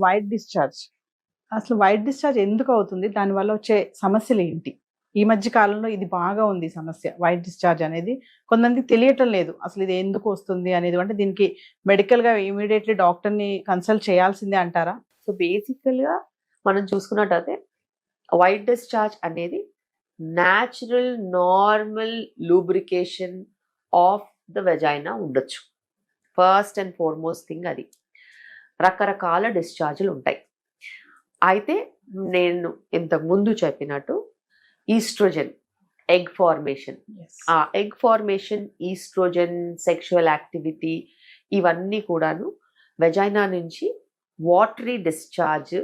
White discharge. అసలు white discharge ఎందుకు అవుతుంది? దానివల్ల వచ్చే సమస్యలు ఏంటి? ఈ మధ్య కాలంలో ఇది బాగా ఉంది సమస్య. వైట్ డిశ్చార్జ్ అనేది కొంతమందికి తెలియటం లేదు. అసలు ఇది ఎందుకు వస్తుంది అనేది. అంటే దీనికి మెడికల్‌గా ఇమ్మీడియేట్‌లీ డాక్టర్‌ని కన్సల్ట్ చేయాల్సిందే అంటారా? సో బేసికల్‌గా మనం చూసుకున్నట్టయితే వైట్ డిశ్చార్జ్ అనేది natural normal lubrication of the vagina ఉండొచ్చు. ఫస్ట్ అండ్ ఫార్మోస్ట్ థింగ్ అది. రకరకాల డిశ్చార్జ్‌లు ఉంటాయి. అయితే నేను ఇంతకు ముందు చెప్పినట్టు ఈస్ట్రోజన్, ఎగ్ ఫార్మేషన్, ఆ egg formation, oestrogen, sexual activity ఇవన్నీ కూడాను వెజైనా నుంచి వాటరీ డిశ్చార్జ్,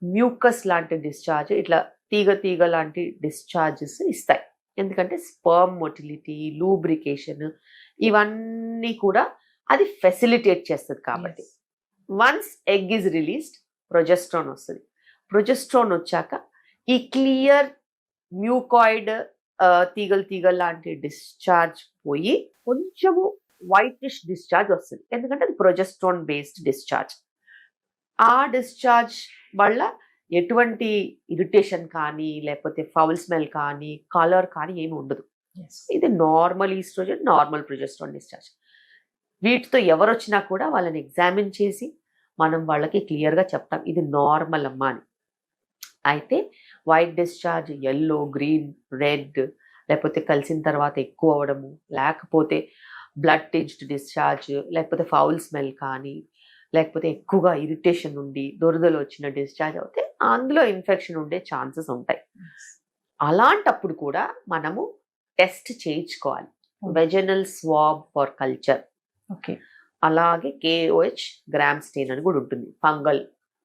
మ్యూకస్ లాంటి డిశ్చార్జ్, ఇట్లా తీగ లాంటి డిశ్చార్జెస్ ఇస్తాయి. ఎందుకంటే స్పర్మ్ మొటిలిటీ, లూబ్రికేషన్ ఇవన్నీ కూడా అది ఫెసిలిటేట్ చేస్తుంది కాబట్టి. Once egg is released progesterone వస్తుంది. ప్రొజెస్ట్రాన్ వచ్చాక ఈ క్లియర్ మ్యూకాయిడ్ తీగలు లాంటి డిశ్చార్జ్ పోయి కొంచెము వైటిష్ డిశ్చార్జ్ వస్తుంది. ఎందుకంటే అది ప్రొజెస్ట్రాన్ బేస్డ్ డిశ్చార్జ్. ఆ డిశ్చార్జ్ వల్ల ఎటువంటి ఇరిటేషన్ కానీ లేకపోతే ఫౌల్ స్మెల్ కానీ కలర్ కానీ ఏమి ఉండదు. ఇది normal oestrogen, normal progesterone discharge. వీటితో ఎవరు వచ్చినా కూడా వాళ్ళని ఎగ్జామిన్ చేసి మనం వాళ్ళకి క్లియర్గా చెప్తాం ఇది నార్మల్ అమ్మా అని. అయితే white discharge yellow, green, red లేకపోతే కలిసిన తర్వాత ఎక్కువ అవ్వడము, లేకపోతే బ్లడ్ టింజ్డ్ డిశ్చార్జ్, లేకపోతే ఫౌల్ స్మెల్ కానీ, లేకపోతే ఎక్కువగా ఇరిటేషన్ ఉండి దురదలు వచ్చిన డిశ్చార్జ్ అవుతే అందులో ఇన్ఫెక్షన్ ఉండే ఛాన్సెస్ ఉంటాయి. అలాంటప్పుడు కూడా మనము టెస్ట్ చేయించుకోవాలి. Vaginal swab for culture. Okay. అలాగే KOH గ్రామ్ స్టెయిన్ అని కూడా ఉంటుంది. ఫంగల్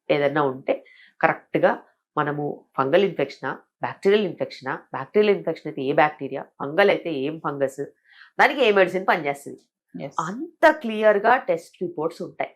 ఏదైనా ఉంటే కరెక్ట్గా మనము ఫంగల్ ఇన్ఫెక్షనా, బ్యాక్టీరియల్ ఇన్ఫెక్షనా, బ్యాక్టీరియల్ ఇన్ఫెక్షన్ అయితే ఏ బ్యాక్టీరియా, ఫంగల్ అయితే ఏం ఫంగస్, దానికి ఏ మెడిసిన్ పనిచేస్తుంది, అంత క్లియర్గా టెస్ట్ రిపోర్ట్స్ ఉంటాయి.